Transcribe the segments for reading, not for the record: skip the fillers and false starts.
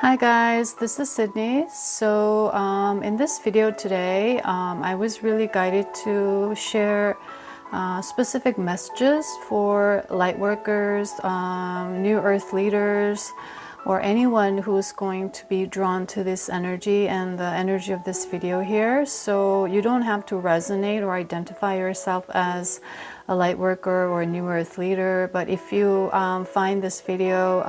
Hi guys, this is Sidney. So in this video today, I was really guided to share specific messages for Lightworkers, New Earth leaders, or anyone who's going to be drawn to this energy and the energy of this video here. So you don't have to resonate or identify yourself as a light worker or a New Earth leader, but if you find this video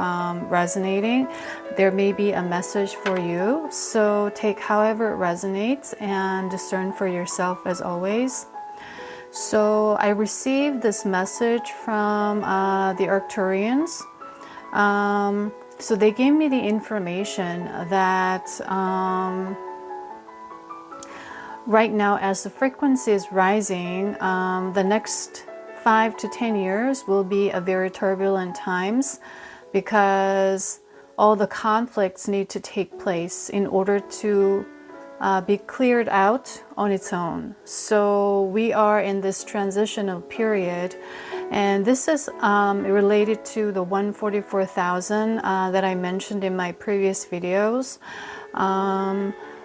resonating, there may be a message for you. So take however it resonates and discern for yourself as always. So I received this message from the Arcturians. So they gave me the information that right now, as the frequency is rising, the next 5 to 10 years will be a very turbulent times, because all the conflicts need to take place in order to be cleared out on its own. So we are in this transitional period, and this is related to the 144,000 that I mentioned in my previous videos.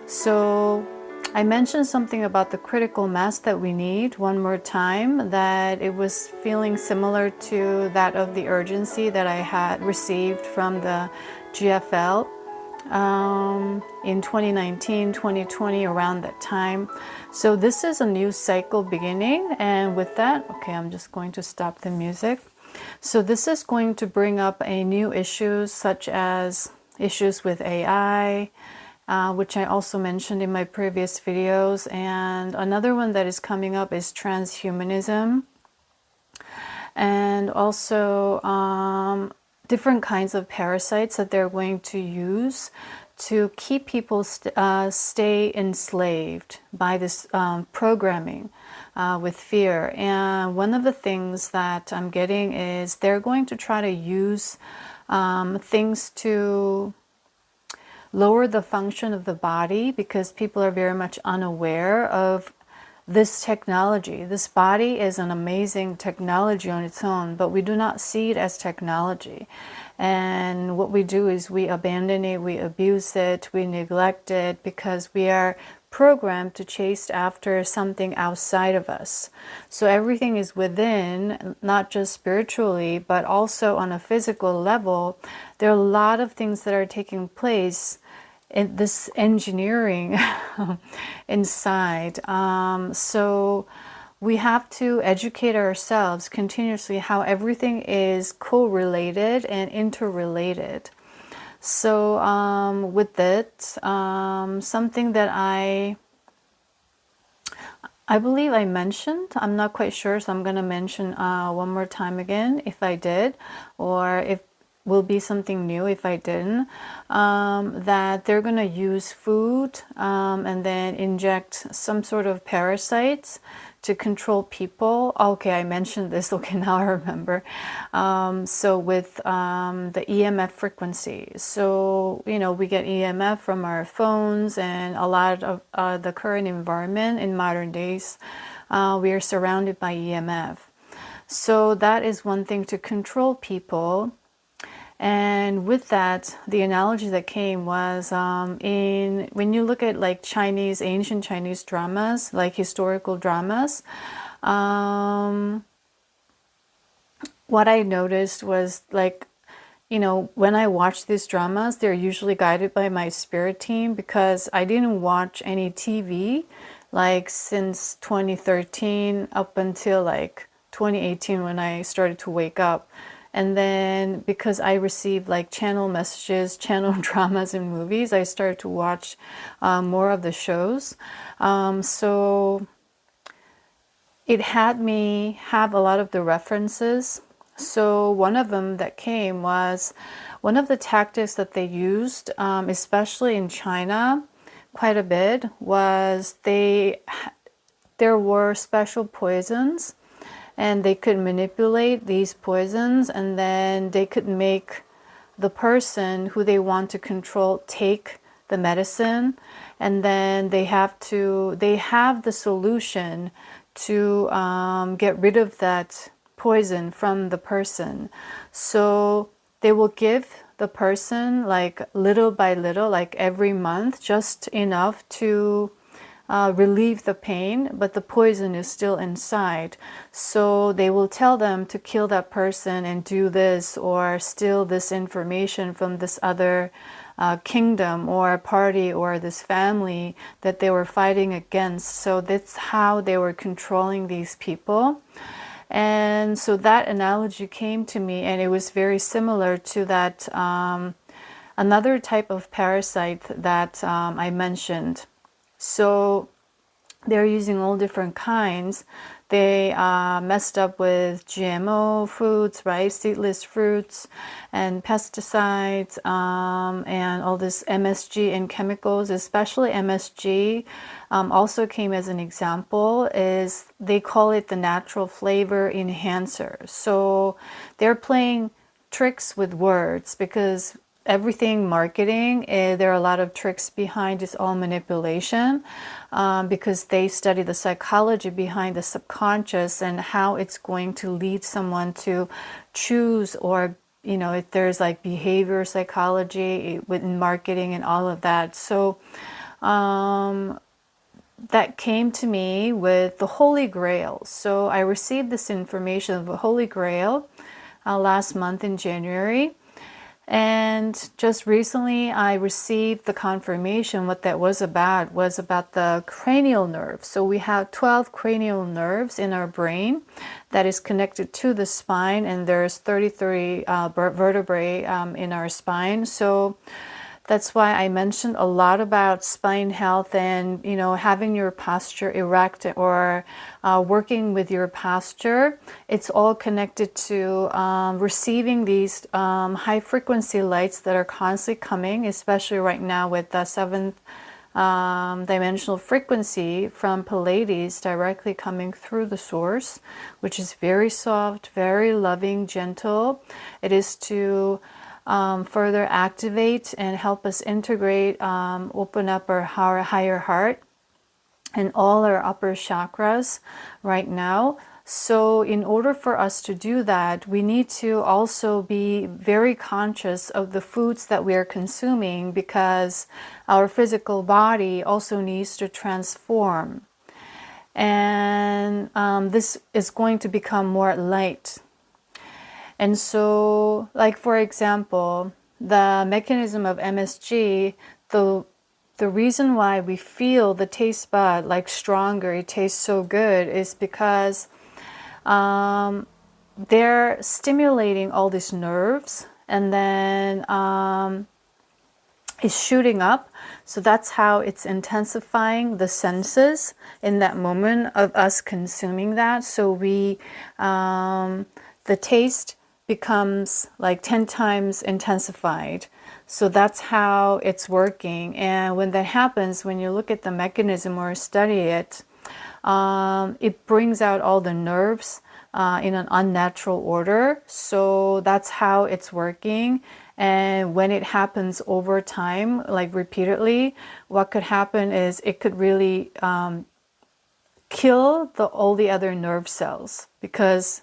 So I mentioned something about the critical mass that we need one more time, that it was feeling similar to that of the urgency that I had received from the GFL in 2019, 2020, around that time. So this is a new cycle beginning, and with that, okay, I'm just going to stop the music. So this is going to bring up a new issues, such as issues with AI, which I also mentioned in my previous videos. And another one that is coming up is transhumanism, and also different kinds of parasites that they're going to use to keep people stay enslaved by this programming with fear. And one of the things that I'm getting is they're going to try to use things to lower the function of the body, because people are very much unaware of this technology. This body is an amazing technology on its own, but we do not see it as technology. And what we do is we abandon it, we abuse it, we neglect it, because we are programmed to chase after something outside of us. So everything is within, not just spiritually, but also on a physical level. There are a lot of things that are taking place in this engineering inside. So we have to educate ourselves continuously how everything is correlated and interrelated. So with it, something that I believe I mentioned, I'm not quite sure, so I'm going to mention one more time again if I did, or if will be something new if I didn't, that they're going to use food and then inject some sort of parasites to control people. Okay, I mentioned this. Okay, now I remember. So with the EMF frequency. So, you know, we get EMF from our phones, and a lot of the current environment in modern days, we are surrounded by EMF. So that is one thing to control people. And with that, the analogy that came was when you look at like ancient Chinese dramas, like historical dramas, what I noticed was, like, you know, when I watch these dramas, they're usually guided by my spirit team, because I didn't watch any TV like since 2013 up until like 2018 when I started to wake up. And then because I received like channel messages, channel dramas and movies, I started to watch more of the shows. So it had me have a lot of the references. So one of them that came was one of the tactics that they used, especially in China, quite a bit, was there were special poisons, and they could manipulate these poisons, and then they could make the person who they want to control take the medicine, and then they have the solution to get rid of that poison from the person. So they will give the person like little by little, like every month, just enough to relieve the pain, but the poison is still inside. So they will tell them to kill that person and do this, or steal this information from this other kingdom or party or this family that they were fighting against. So that's how they were controlling these people. And so that analogy came to me, and it was very similar to that another type of parasite that I mentioned. So they're using all different kinds. They messed up with GMO foods, right? Seedless fruits and pesticides and all this MSG and chemicals, especially MSG. Also came as an example, is they call it the natural flavor enhancer. So they're playing tricks with words, because everything marketing, there are a lot of tricks behind. It's all manipulation, because they study the psychology behind the subconscious and how it's going to lead someone to choose, or if there's like behavior psychology within marketing and all of that. So that came to me with the Holy Grail. So I received this information of the Holy Grail last month in January. And just recently I received the confirmation what that was about the cranial nerve. So we have 12 cranial nerves in our brain that is connected to the spine, and there's 33 vertebrae in our spine. So that's why I mentioned a lot about spine health and, having your posture erect, or working with your posture. It's all connected to receiving these high frequency lights that are constantly coming, especially right now with the seventh dimensional frequency from Pleiades directly coming through the source, which is very soft, very loving, gentle. It is to further activate and help us integrate, open up our higher heart and all our upper chakras right now. So in order for us to do that, we need to also be very conscious of the foods that we are consuming, because our physical body also needs to transform. And this is going to become more light. And so, like for example, the mechanism of MSG, the reason why we feel the taste bud like stronger, it tastes so good, is because they're stimulating all these nerves, and then it's shooting up. So that's how it's intensifying the senses in that moment of us consuming that. So we, the taste becomes like 10 times intensified. So that's how it's working. And when that happens, when you look at the mechanism or study it, it brings out all the nerves in an unnatural order. So that's how it's working. And when it happens over time, like repeatedly, what could happen is it could really kill all the other nerve cells, because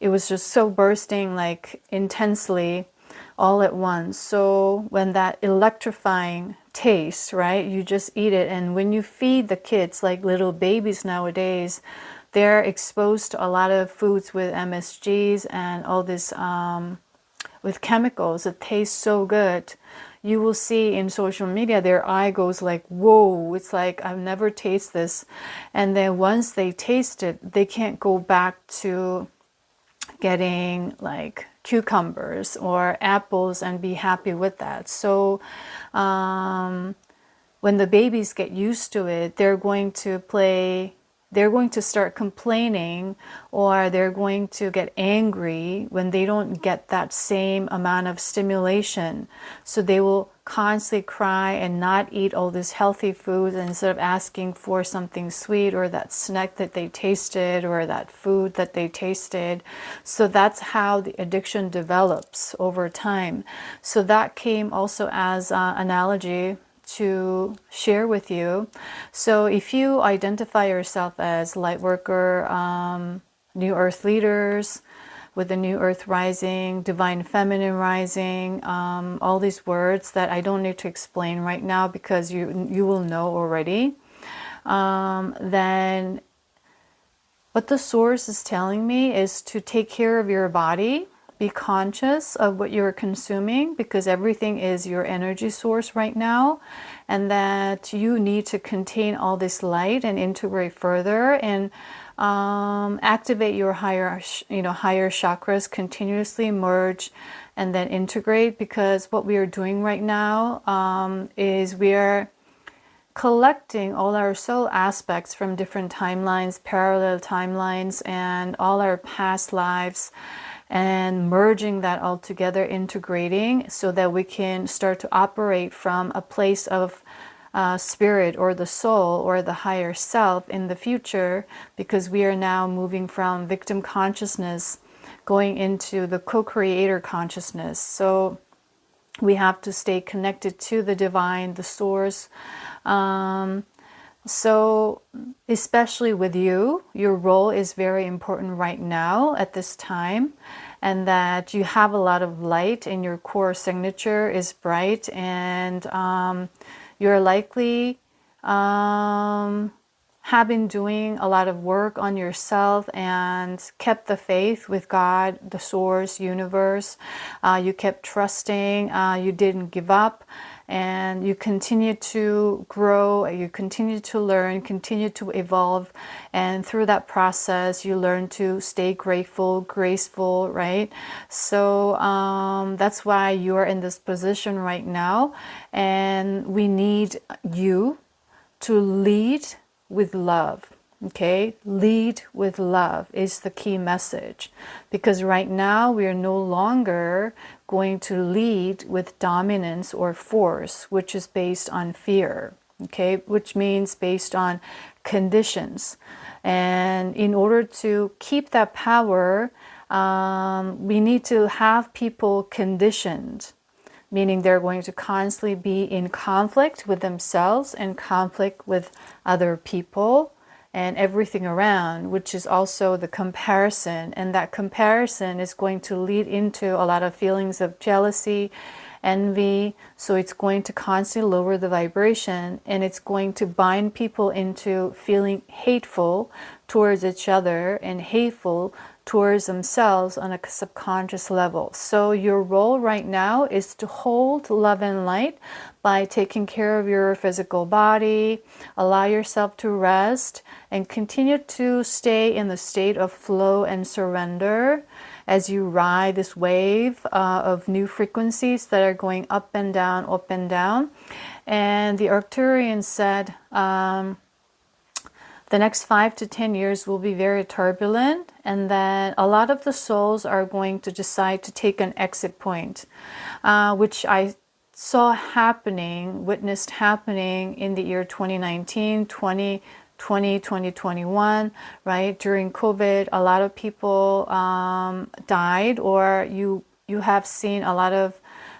it was just so bursting like intensely all at once. So when that electrifying taste, right, you just eat it. And when you feed the kids, like little babies nowadays, they're exposed to a lot of foods with MSGs and all this with chemicals that taste so good. You will see in social media, their eye goes like, whoa, it's like, I've never tasted this. And then once they taste it, they can't go back to getting like cucumbers or apples and be happy with that. So when the babies get used to it, they're going to start complaining, or they're going to get angry when they don't get that same amount of stimulation. So they will constantly cry and not eat all this healthy food, instead of asking for something sweet, or that snack that they tasted, or that food that they tasted. So that's how the addiction develops over time. So that came also as an analogy to share with you. So if you identify yourself as Lightworker, New Earth leaders, with the new earth rising, divine feminine rising, all these words that I don't need to explain right now because you will know already. Then what the source is telling me is to take care of your body. Be conscious of what you're consuming because everything is your energy source right now, and that you need to contain all this light and integrate further and activate your higher chakras, continuously merge and then integrate, because what we are doing right now is we are collecting all our soul aspects from different timelines, parallel timelines, and all our past lives, and merging that all together, integrating, so that we can start to operate from a place of spirit or the soul or the higher self in the future, because we are now moving from victim consciousness going into the co-creator consciousness. So we have to stay connected to the divine, the source. So especially with you, your role is very important right now at this time, and that you have a lot of light and your core signature is bright, and you're likely have been doing a lot of work on yourself and kept the faith with God, the source, universe. You kept trusting, you didn't give up, and you continue to grow, you continue to learn, continue to evolve, and through that process you learn to stay grateful, graceful, right? So that's why you're in this position right now, and we need you to lead with love. Okay, lead with love is the key message, because right now we are no longer going to lead with dominance or force, which is based on fear. Okay, which means based on conditions. And in order to keep that power, we need to have people conditioned, meaning they're going to constantly be in conflict with themselves and conflict with other people and everything around, which is also the comparison. And that comparison is going to lead into a lot of feelings of jealousy, envy. So it's going to constantly lower the vibration, and it's going to bind people into feeling hateful towards each other and hateful towards themselves on a subconscious level. So your role right now is to hold love and light by taking care of your physical body, allow yourself to rest, and continue to stay in the state of flow and surrender as you ride this wave of new frequencies that are going up and down, up and down. And the Arcturian said, the next 5 to 10 years will be very turbulent, and then a lot of the souls are going to decide to take an exit point, which I saw happening, witnessed happening in the year 2019, 2020, 2021, right? During COVID, a lot of people died, or you have seen a lot of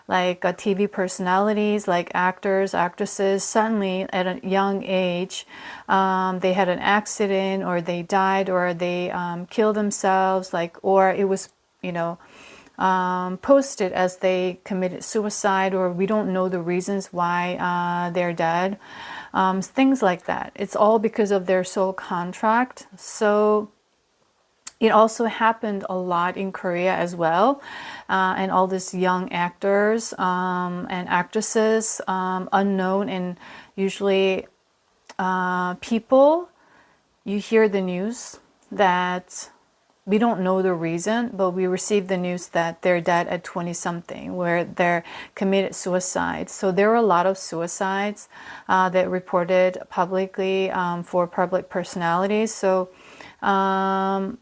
like TV personalities, like actors, actresses, suddenly at a young age, they had an accident, or they died, or they killed themselves, like, or it was, posted as they committed suicide, or we don't know the reasons why they're dead. Things like that. It's all because of their soul contract. So it also happened a lot in Korea as well, and all these young actors and actresses, unknown, and usually people, you hear the news that we don't know the reason, but we receive the news that they're dead at 20 something, where they're committed suicide. So there were a lot of suicides that reported publicly for public personalities. So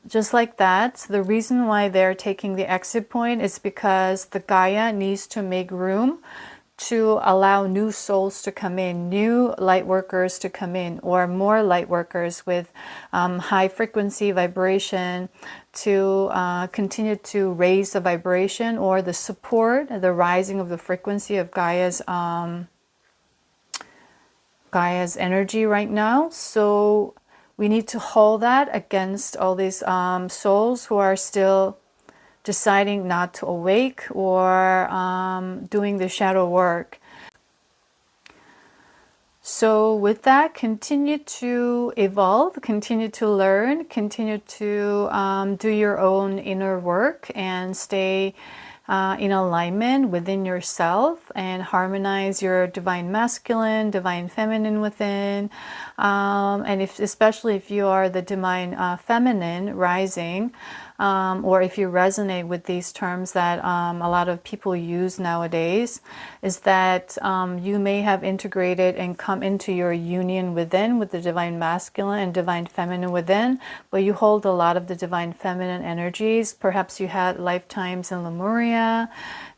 just like that, the reason why they're taking the exit point is because the Gaia needs to make room to allow new souls to come in, new light workers to come in, or more light workers with high frequency vibration to continue to raise the vibration, or the support, the rising of the frequency of Gaia's energy right now. So we need to hold that against all these souls who are still deciding not to awake or doing the shadow work. So with that, continue to evolve, continue to learn, continue to do your own inner work and stay in alignment within yourself and harmonize your divine masculine, divine feminine within. And especially if you are the divine feminine rising, or if you resonate with these terms that a lot of people use nowadays, is that you may have integrated and come into your union within with the divine masculine and divine feminine within, but you hold a lot of the divine feminine energies. Perhaps you had lifetimes in Lemuria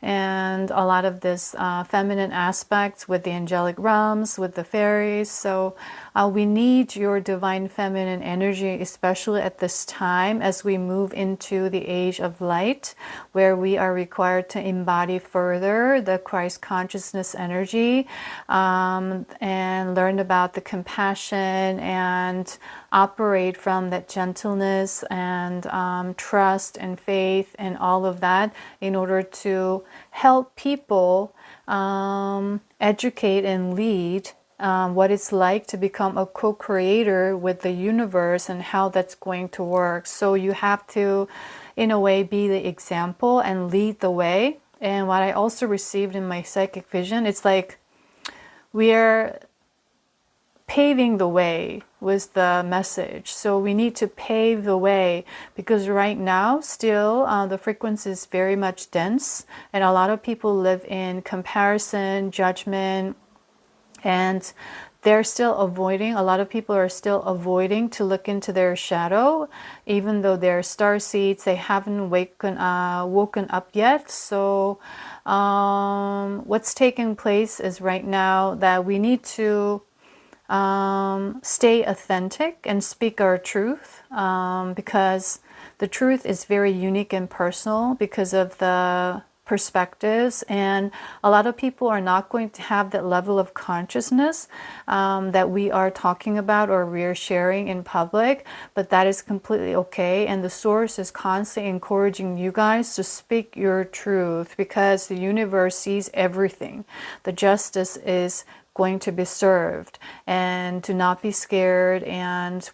and a lot of this feminine aspects with the angelic realms, with the fairies. So we need your divine feminine energy, especially at this time as we move into the age of light, where we are required to embody further the Christ consciousness energy and learn about the compassion and operate from that gentleness and trust and faith and all of that in order to help people educate and lead what it's like to become a co-creator with the universe and how that's going to work. So you have to, in a way, be the example and lead the way. And what I also received in my psychic vision, it's like we're paving the way was the message. So we need to pave the way, because right now still the frequency is very much dense and a lot of people live in comparison, judgment, and they're still avoiding, a lot of people are still avoiding to look into their shadow, even though they're star seeds, they haven't woken up yet. So what's taking place is right now that we need to stay authentic and speak our truth, because the truth is very unique and personal because of the perspectives, and a lot of people are not going to have that level of consciousness that we are talking about or we're sharing in public, but that is completely okay. And the source is constantly encouraging you guys to speak your truth, because the universe sees everything. The justice is going to be served, and to not be scared and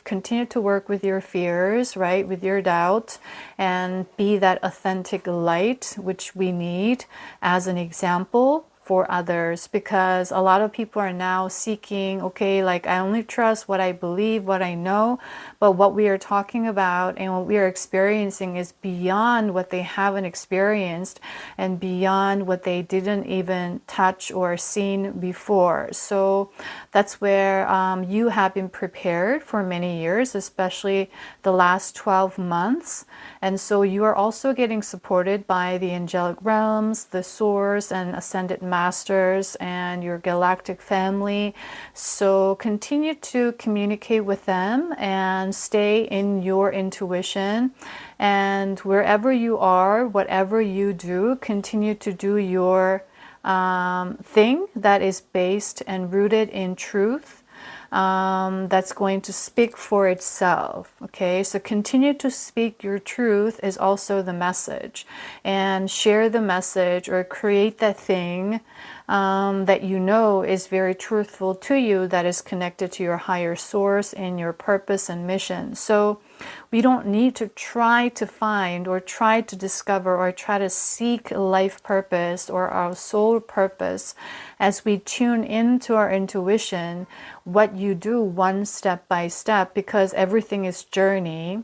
continue to work with your fears, right, with your doubt, and be that authentic light which we need as an example for others. Because a lot of people are now seeking, okay, like I only trust what I believe, what I know, but what we are talking about and what we are experiencing is beyond what they haven't experienced and beyond what they didn't even touch or seen before. So that's where you have been prepared for many years, especially the last 12 months. And so you are also getting supported by the angelic realms, the source and ascended masters, and your galactic family. So continue to communicate with them and stay in your intuition. And wherever you are, whatever you do, continue to do your thing that is based and rooted in truth. That's going to speak for itself. Okay, so continue to speak your truth is also the message, and share the message or create that thing that you know is very truthful to you, that is connected to your higher source and your purpose and mission. So we don't need to try to find or try to discover or try to seek life purpose or our soul purpose. As we tune into our intuition, what you do one step by step, because everything is journey.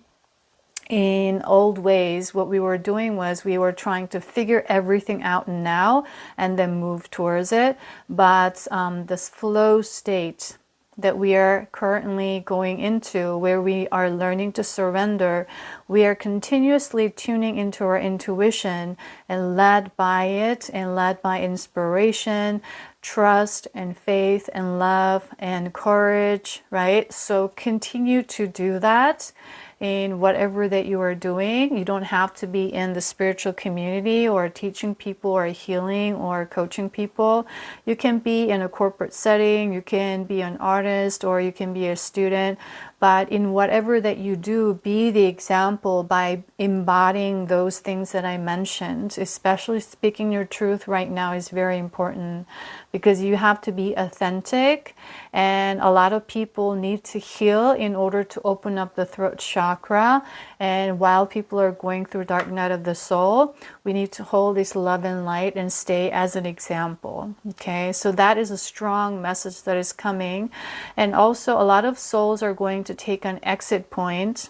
In old ways, what we were doing was we were trying to figure everything out now and then move towards it. But this flow state that we are currently going into, where we are learning to surrender, we are continuously tuning into our intuition and led by it and led by inspiration, trust and faith and love and courage, right? So continue to do that in whatever that you are doing. You don't have to be in the spiritual community or teaching people or healing or coaching people. You can be in a corporate setting, you can be an artist, or you can be a student, But in whatever that you do, be the example by embodying those things that I mentioned. Especially speaking your truth right now is very important, because you have to be authentic, and a lot of people need to heal in order to open up the throat chakra. And while people are going through dark night of the soul, we need to hold this love and light and stay as an example. Okay, so that is a strong message that is coming. And also a lot of souls are going to take an exit point.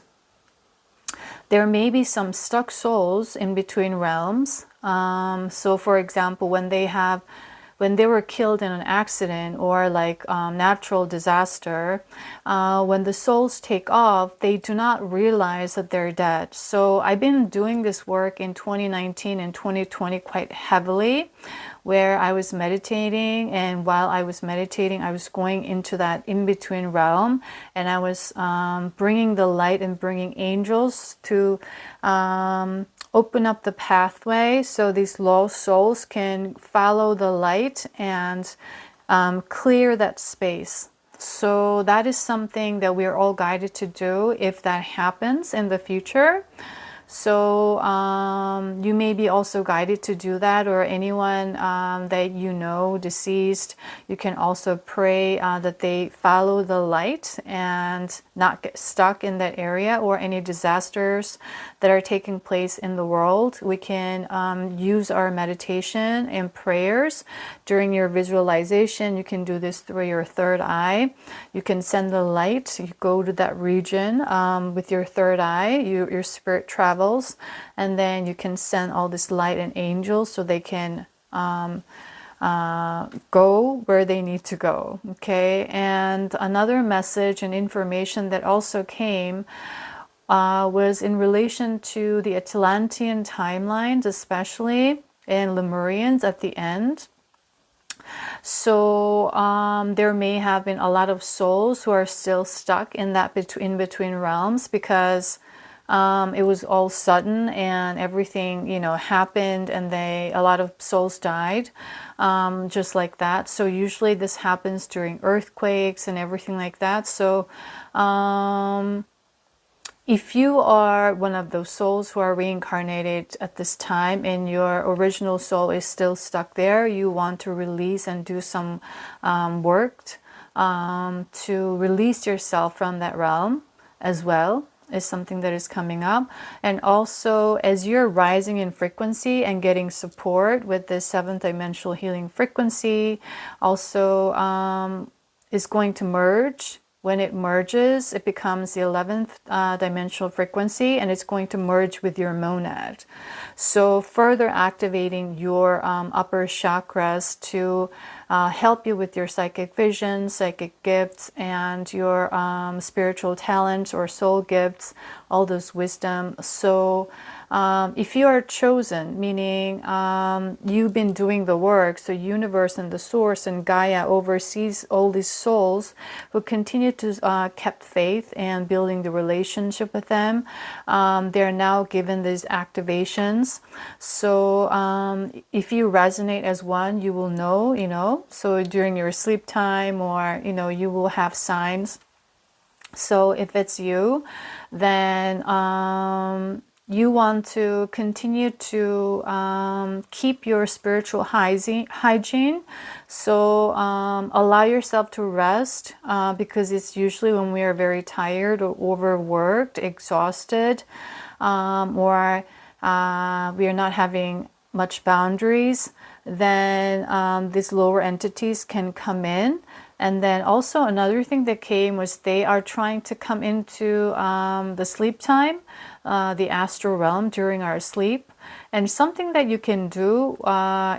There may be some stuck souls in between realms. So for example, when they were killed in an accident or like natural disaster, when the souls take off, they do not realize that they're dead. So I've been doing this work in 2019 and 2020 quite heavily, where I was meditating, and while I was meditating, I was going into that in-between realm, and I was bringing the light and bringing angels to open up the pathway so these lost souls can follow the light and clear that space. So that is something that we are all guided to do if that happens in the future. So you may be also guided to do that, or anyone that you know deceased, you can also pray that they follow the light and not get stuck in that area, or any disasters that are taking place in the world. We can use our meditation and prayers during your visualization. You can do this through your third eye. You can send the light. You go to that region with your third eye. Your spirit travels, and then you can send all this light and angels so they can go where they need to go. Okay, and another message and information that also came was in relation to the Atlantian Timelines, especially in Lemurians at the end. So there may have been a lot of souls who are still stuck in that in between realms, because it was all sudden and everything, you know, happened, and a lot of souls died just like that. So usually this happens during earthquakes and everything like that. So if you are one of those souls who are reincarnated at this time and your original soul is still stuck there, you want to release and do some work to release yourself from that realm as well, is something that is coming up. And also, as you're rising in frequency and getting support with this 7th dimensional healing frequency, also is going to merge. When it merges, it becomes the 11th dimensional frequency, and it's going to merge with your monad. So further activating your upper chakras to help you with your psychic vision, psychic gifts, and your spiritual talents or soul gifts, all those wisdom. So if you are chosen, meaning you've been doing the work, so universe and the source and Gaia oversees all these souls who continue to kept faith and building the relationship with them. They're now given these activations. So if you resonate as one, you will know, you know, so during your sleep time, or, you know, you will have signs. So if it's you, then you want to continue to keep your spiritual hygiene. So allow yourself to rest, because it's usually when we are very tired or overworked, exhausted, or we are not having much boundaries, then these lower entities can come in. And then also another thing that came was they are trying to come into the sleep time, the astral realm during our sleep. And something that you can do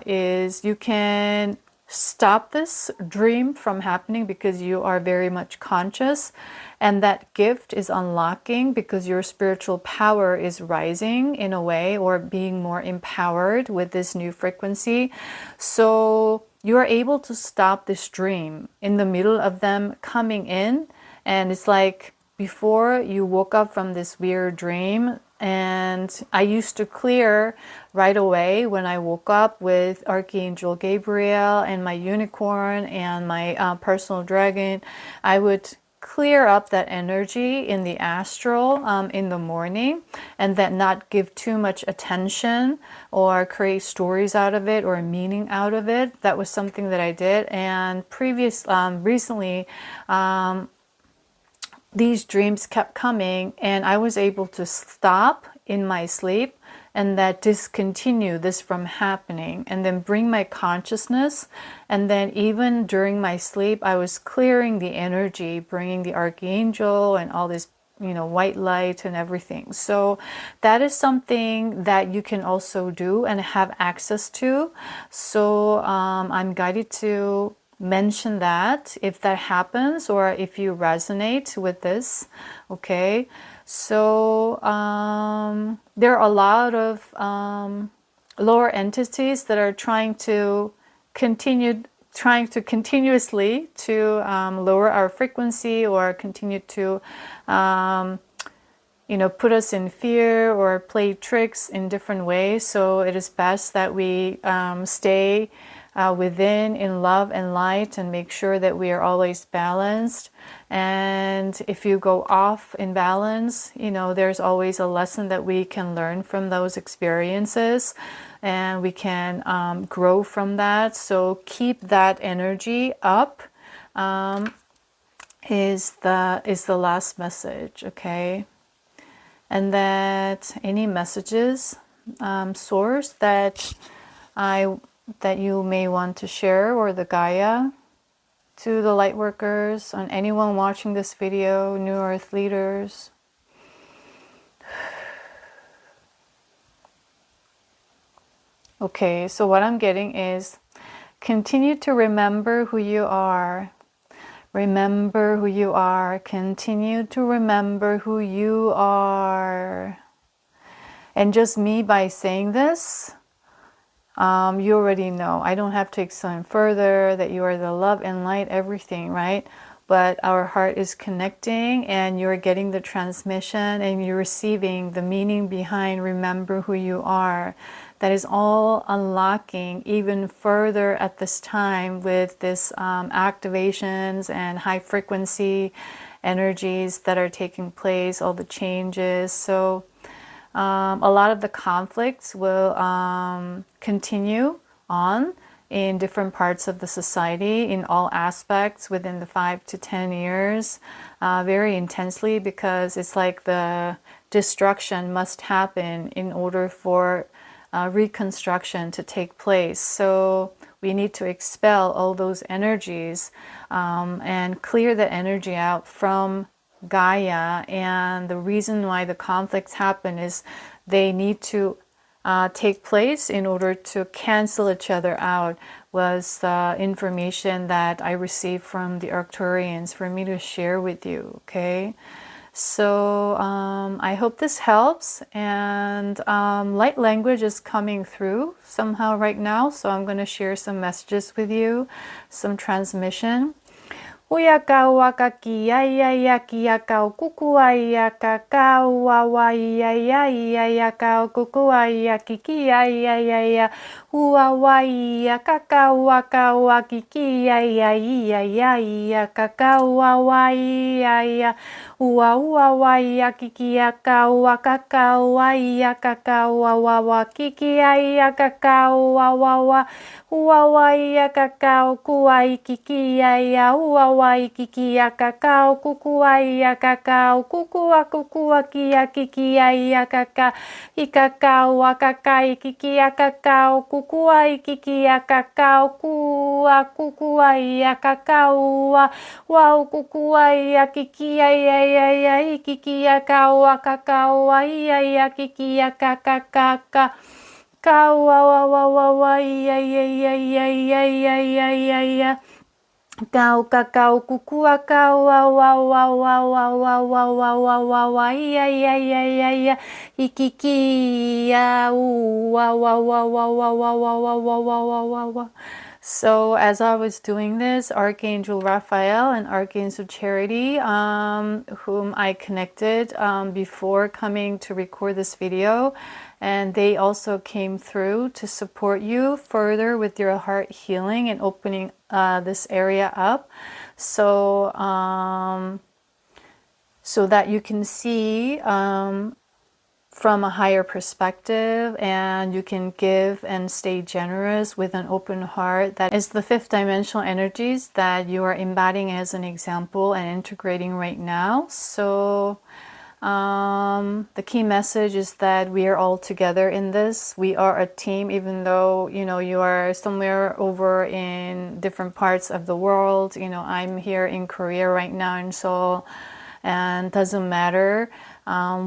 is you can stop this dream from happening, because you are very much conscious, and that gift is unlocking because your spiritual power is rising in a way, or being more empowered with this new frequency. So you are able to stop this dream in the middle of them coming in. And it's like before you woke up from this weird dream, and I used to clear right away when I woke up with Archangel Gabriel and my unicorn and my personal dragon. I would clear up that energy in the astral in the morning, and then not give too much attention or create stories out of it or meaning out of it. That was something that I did. And recently, these dreams kept coming, and I was able to stop in my sleep and that discontinue this from happening, and then bring my consciousness. And then even during my sleep, I was clearing the energy, bringing the archangel and all this, white light and everything. So that is something that you can also do and have access to. So I'm guided to mention that if that happens, or if you resonate with this. Okay, so there are a lot of lower entities that are trying to continuously to lower our frequency, or continue to put us in fear or play tricks in different ways. So it is best that we stay within in love and light, and make sure that we are always balanced. And if you go off in balance, there's always a lesson that we can learn from those experiences, and we can grow from that. So keep that energy up, is the last message. Okay, and that any messages, source that you may want to share, or the Gaia, to the Lightworkers, on anyone watching this video, New Earth leaders. Okay, so what I'm getting is, continue to remember who you are. Remember who you are. Continue to remember who you are. And just me, by saying this, you already know. I don't have to explain further that you are the love and light, everything, right? But our heart is connecting, and you're getting the transmission, and you're receiving the meaning behind remember who you are. That is all unlocking even further at this time with this activations and high frequency energies that are taking place, all the changes. So a lot of the conflicts will continue on in different parts of the society, in all aspects, within the 5 to 10 years, very intensely, because it's like the destruction must happen in order for reconstruction to take place. So we need to expel all those energies and clear the energy out from Gaia. And the reason why the conflicts happen is they need to take place in order to cancel each other out, was the information that I received from the Arcturians for me to share with you. Okay, so I hope this helps. And light language is coming through somehow right now, so I'm going to share some messages with you, some transmission. Uyaka wakaki ya ya kiyaka kuku ya kaka wa ya ya kaka kuku ya kiki ya ya wa ya kaka waka wakiki ya ya kaka wa ya wa ya kiki ya kaka wa ya kaka wa kiki ya kaka wa ya kaka kuai kiki ya wai kiki ya kakao kukuai ya kakao kukua kia kiki ya kaka ikakao wakakai kiki ya kakao kukuai kiki ya kakao kukuai ya kakao wa kukuai ya kiki ya kiki ya kao kakao ya kiki ya kakaka kawa ya Kau kakau kukua kau ya ikiki ya So as I was doing this, Archangel Raphael and Archangel Charity, whom I connected before coming to record this video, and they also came through to support you further with your heart healing and opening this area up. So so that you can see from a higher perspective, and you can give and stay generous with an open heart. That is the fifth dimensional energies that you are embodying as an example and integrating right now. So the key message is that we are all together in this. We are a team, even though, you know, you are somewhere over in different parts of the world. You know, I'm here in Korea right now in Seoul, and doesn't matter.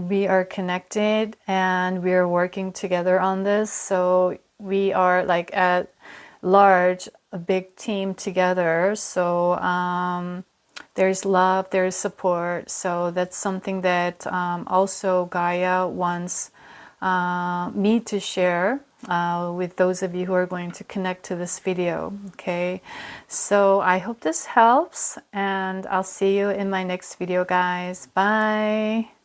We are connected and we are working together on this. So we are like at large, a big team together. So there's love, there's support. So that's something that also Gaia wants me to share with those of you who are going to connect to this video. Okay, so I hope this helps, and I'll see you in my next video, guys. Bye.